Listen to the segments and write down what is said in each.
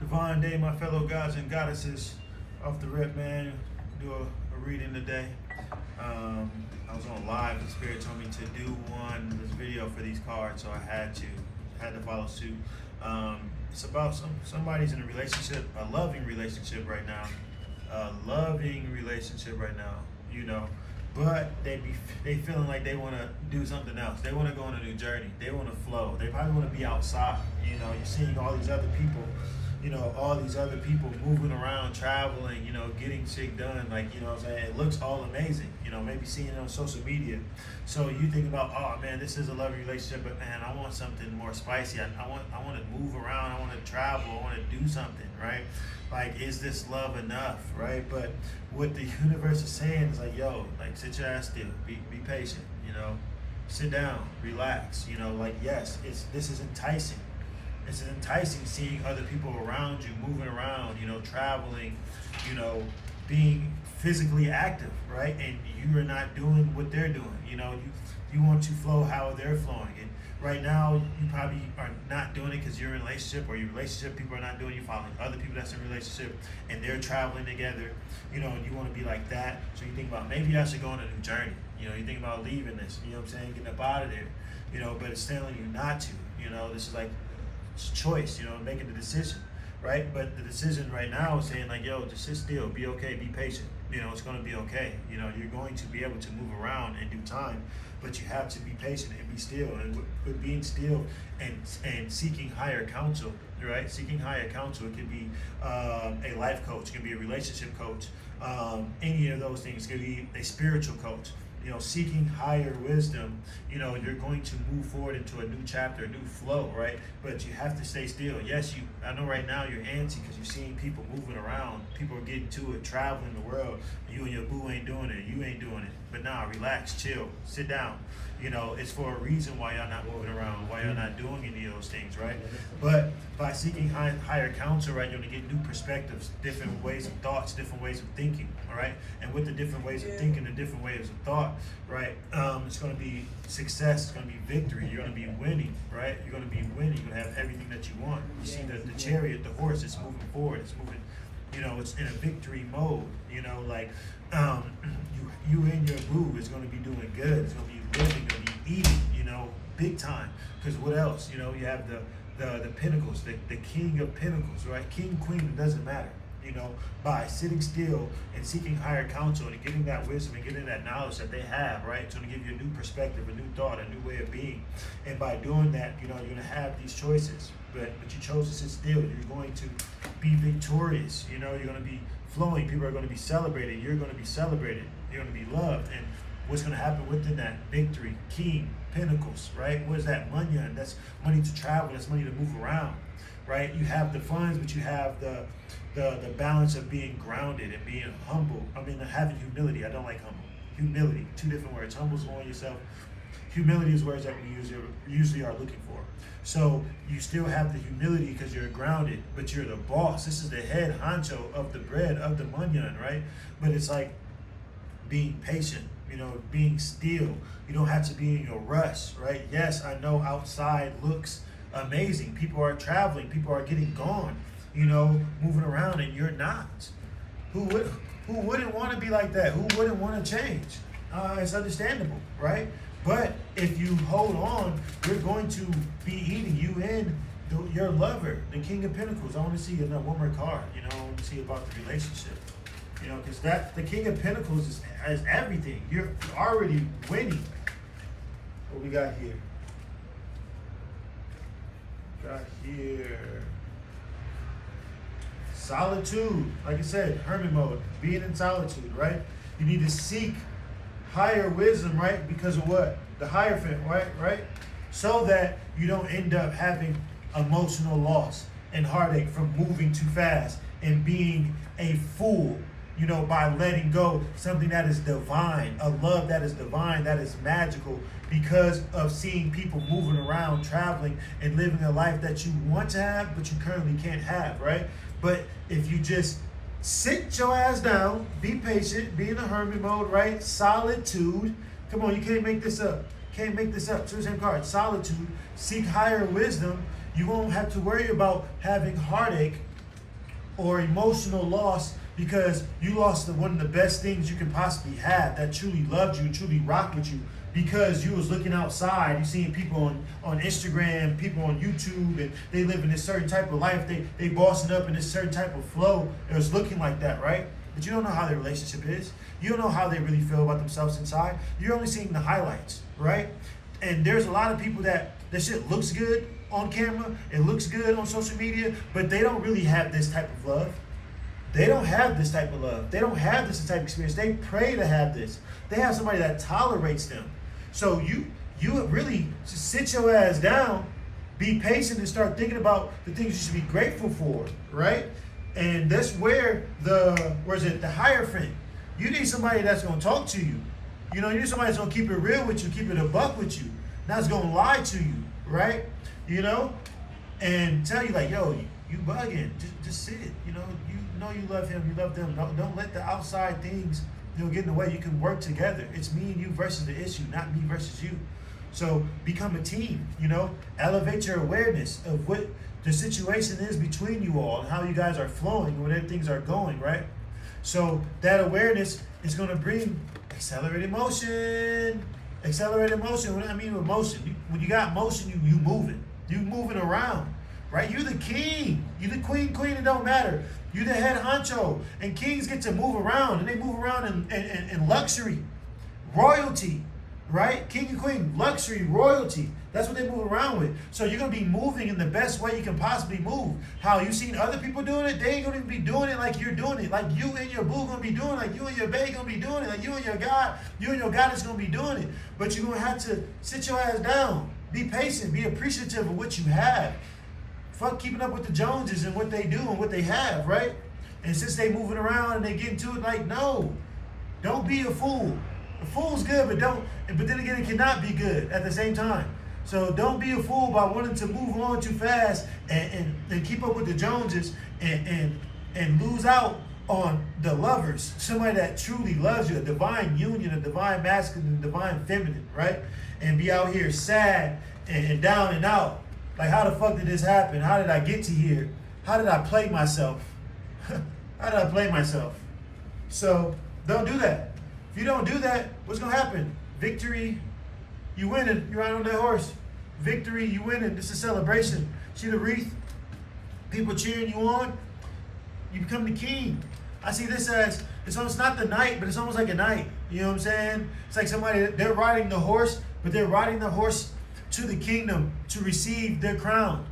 Divine day, my fellow gods and goddesses. Off the rip, man. Do a reading today. I was on live. The spirit told me to do this video for these cards, so I had to follow suit. It's about somebody's in a relationship, a loving relationship right now, You know, but they feeling like they want to do something else. They want to go on a new journey. They want to flow. They probably want to be outside. You know, you're seeing all these other people. All these other people moving around, traveling, getting shit done. Like, what I'm saying? It looks all amazing. Maybe seeing it on social media. So you think about, oh man, this is a loving relationship, but man, I want something more spicy. I want to move around. I want to travel. I want to do something, right? Like, is this love enough, right? But what the universe is saying is like, yo, like, sit your ass still. Be patient, Sit down, relax, yes, this is enticing. It's enticing seeing other people around you, moving around, traveling, being physically active, right? And you are not doing what they're doing. You want to flow how they're flowing. And right now, you probably are not doing it because you're in a relationship, or your relationship people are not doing it. You're following other people that's in a relationship, and they're traveling together, and you want to be like that. So you think about, maybe I should go on a new journey. You think about leaving this, getting up out of there, but it's telling you not to. This is like, it's a choice, making the decision, right? But the decision right now is saying like, yo, just sit still, be okay, be patient. It's going to be okay. You're going to be able to move around in due time, but you have to be patient and be still. And with being still and seeking higher counsel, right? Seeking higher counsel, it could be a life coach, it could be a relationship coach, any of those things. It could be a spiritual coach. Seeking higher wisdom, you're going to move forward into a new chapter, a new flow, right? But you have to stay still. Yes, I know right now you're antsy because you're seeing people moving around. People are getting to it, traveling the world. You and your boo ain't doing it. You ain't doing it. But nah, relax, chill, sit down. It's for a reason why y'all not moving around, why y'all not doing any of those things, right? But by seeking higher counsel, right, you're going to get new perspectives, different ways of thoughts, different ways of thinking, all right? And with the different ways of thinking, the different ways of thought, right, it's going to be success, it's going to be victory, you're going to be winning, right? You're going to be winning, you're going to have everything that you want. You see the chariot, the horse, it's moving forward, it's moving, it's in a victory mode, like, you and your boo is going to be doing good, it's going to be living, going to be eating, big time. Because what else? You have the pinnacles, the king of pinnacles, right? King, queen, it doesn't matter. By sitting still and seeking higher counsel and getting that wisdom and getting that knowledge that they have, right? It's going to give you a new perspective, a new thought, a new way of being. And by doing that, you're going to have these choices. But you chose to sit still. You're going to be victorious. You're going to be flowing. People are going to be celebrated. You're going to be celebrated. You're going to be loved. And what's going to happen within that? Victory, king, pinnacles, right? What is that? Money. That's money to travel. That's money to move around, right? You have the funds, but you have the balance of being grounded and being humble. Having humility. I don't like humble. Humility. Two different words. Humble is knowing yourself. Humility is words that we usually are looking for. So you still have the humility because you're grounded, but you're the boss. This is the head honcho of the bread, of the munyan, right? But it's like being patient, being still. You don't have to be in a rush, right? Yes, I know outside looks amazing. People are traveling. People are getting gone, moving around, and you're not. Who wouldn't want to be like that? Who wouldn't want to change? It's understandable, right? But if you hold on, you're going to be eating you and your lover, the King of Pentacles. I want to see one more card. I want to see about the relationship. Because the King of Pentacles is everything. You're already winning. What we got here? Solitude. Like I said, hermit mode. Being in solitude, right? You need to seek higher wisdom, right? Because of what? The Hierophant, right? So that you don't end up having emotional loss and heartache from moving too fast and being a fool, by letting go something that is divine, a love that is divine, that is magical, because of seeing people moving around, traveling, and living a life that you want to have, but you currently can't have, right? But if you just sit your ass down, be patient, be in a hermit mode, right? Solitude. Come on, you can't make this up. Can't make this up. Two same cards. Solitude. Seek higher wisdom. You won't have to worry about having heartache or emotional loss because you lost one of the best things you can possibly have that truly loved you, truly rocked with you, because you was looking outside, you seeing people on Instagram, people on YouTube, and they live in this certain type of life, they bossing up in this certain type of flow, it was looking like that, right? But you don't know how their relationship is. You don't know how they really feel about themselves inside. You're only seeing the highlights, right? And there's a lot of people that shit looks good on camera, it looks good on social media, but they don't really have this type of love. They don't have this type of love. They don't have this type of experience. They pray to have this. They have somebody that tolerates them. So you really just sit your ass down, be patient, and start thinking about the things you should be grateful for, right? And that's where the Hierophant. You need somebody that's gonna talk to you. You know, you need somebody that's gonna keep it real with you, keep it a buck with you, not that's gonna lie to you, right? You know, and tell you like, yo, you bugging. Just sit. You know you love him, you love them. Don't let the outside things get in the way. You can work together. It's me and you versus the issue, not me versus you. So become a team. Elevate your awareness of what the situation is between you all and how you guys are flowing, where things are going, right? So that awareness is going to bring accelerated motion. Accelerated motion. What do I mean with motion? When you got motion, you moving. You moving around, right? You're the king. You the queen. It don't matter. You the head honcho. And kings get to move around, and they move around in luxury, royalty, right? King and queen, luxury, royalty. That's what they move around with. So you're going to be moving in the best way you can possibly move. How you seen other people doing it? They ain't going to be doing it like you're doing it. Like you and your boo going to be doing it. Like you and your bae going to be doing it. Like you and your goddess going to be doing it. But you're going to have to sit your ass down. Be patient. Be appreciative of what you have. Fuck keeping up with the Joneses and what they do and what they have, right? And since they moving around and they get into it, like, no. Don't be a fool. A fool's good, but then again, it cannot be good at the same time. So don't be a fool by wanting to move on too fast and keep up with the Joneses and lose out on the lovers. Somebody that truly loves you, a divine union, a divine masculine, a divine feminine, right? And be out here sad and down and out. Like, how the fuck did this happen? How did I get to here? How did I play myself? How did I play myself? So don't do that. If you don't do that, what's going to happen? Victory, you winning. You're right on that horse. Victory, you winning. This is a celebration. See the wreath? People cheering you on. You become the king. I see this as, it's almost not the knight, but it's almost like a knight. You know what I'm saying? It's like somebody, they're riding the horse, but they're riding the horse to the kingdom to receive their crown.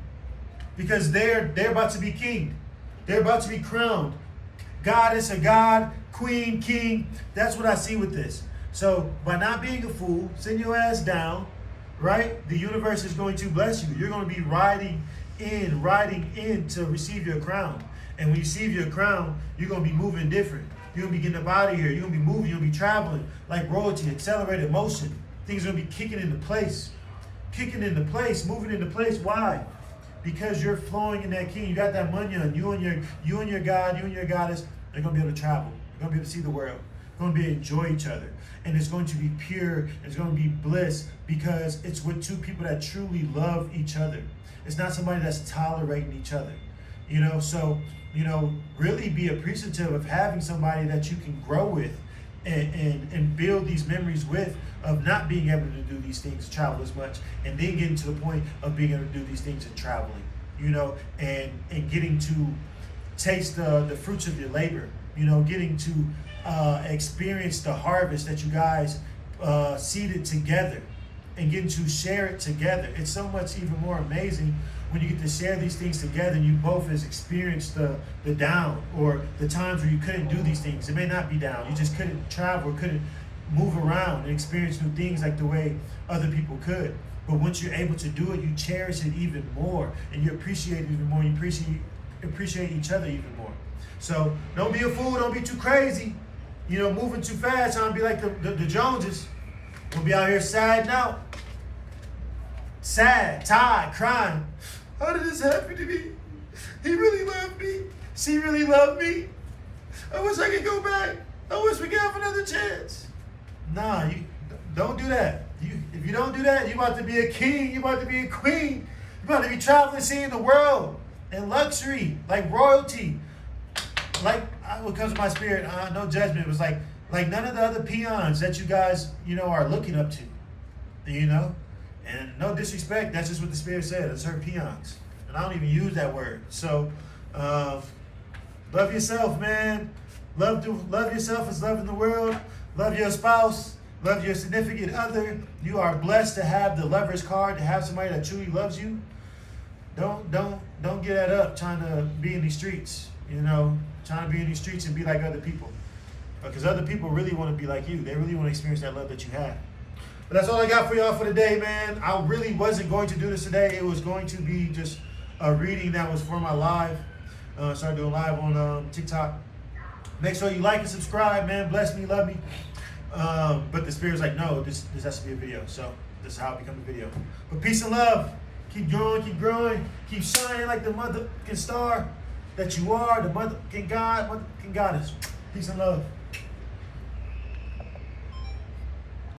Because they're about to be king. They're about to be crowned. Goddess, a god, queen, king. That's what I see with this. So by not being a fool, send your ass down, right? The universe is going to bless you. You're going to be riding in to receive your crown. And when you receive your crown, you're going to be moving different. You're going to be getting up out of here. You're going to be moving. You're going to be traveling like royalty, accelerated motion. Things are going to be kicking into place. Kicking into place, moving into place. Why? Because you're flowing in that king. You got that money on you and your God, you and your goddess. They're going to be able to travel. They're going to be able to see the world. They're going to be able to enjoy each other. And it's going to be pure. It's going to be bliss because it's with two people that truly love each other. It's not somebody that's tolerating each other. So, really be appreciative of having somebody that you can grow with and build these memories with, of not being able to do these things, travel as much, and then getting to the point of being able to do these things and traveling, and getting to taste the fruits of your labor, getting to experience the harvest that you guys seeded together and getting to share it together. It's so much even more amazing when you get to share these things together and you both has experienced the down or the times where you couldn't do these things. It may not be down. You just couldn't travel, couldn't move around and experience new things like the way other people could. But once you're able to do it, you cherish it even more and you appreciate it even more. You appreciate each other even more. So don't be a fool. Don't be too crazy. Moving too fast. Trying to be like the Joneses. We'll be out here sad now. Sad, tired, crying. How did this happen to me? He really loved me. She really loved me. I wish I could go back. I wish we could have another chance. Nah, you don't do that. If you don't do that, you're about to be a king. You're about to be a queen. You're about to be traveling, seeing the world in luxury, like royalty. what comes to my spirit, no judgment, was like none of the other peons that you guys, are looking up to, and no disrespect, that's just what the spirit said. It's her peons, and I don't even use that word. So, love yourself, man. Love yourself as loving the world. Love your spouse. Love your significant other. You are blessed to have the Lover's card, to have somebody that truly loves you. Don't get that up trying to be in these streets, trying to be in these streets and be like other people. Because other people really want to be like you. They really want to experience that love that you have. But that's all I got for y'all for today, man. I really wasn't going to do this today. It was going to be just a reading that was for my live. Started doing live on TikTok. Make sure you like and subscribe, man. Bless me, love me. But the spirit's like, no, this has to be a video. So this is how it becomes a video. But peace and love. Keep growing, keep shining like the motherfucking star that you are, the motherfucking God, motherfucking goddess. Peace and love.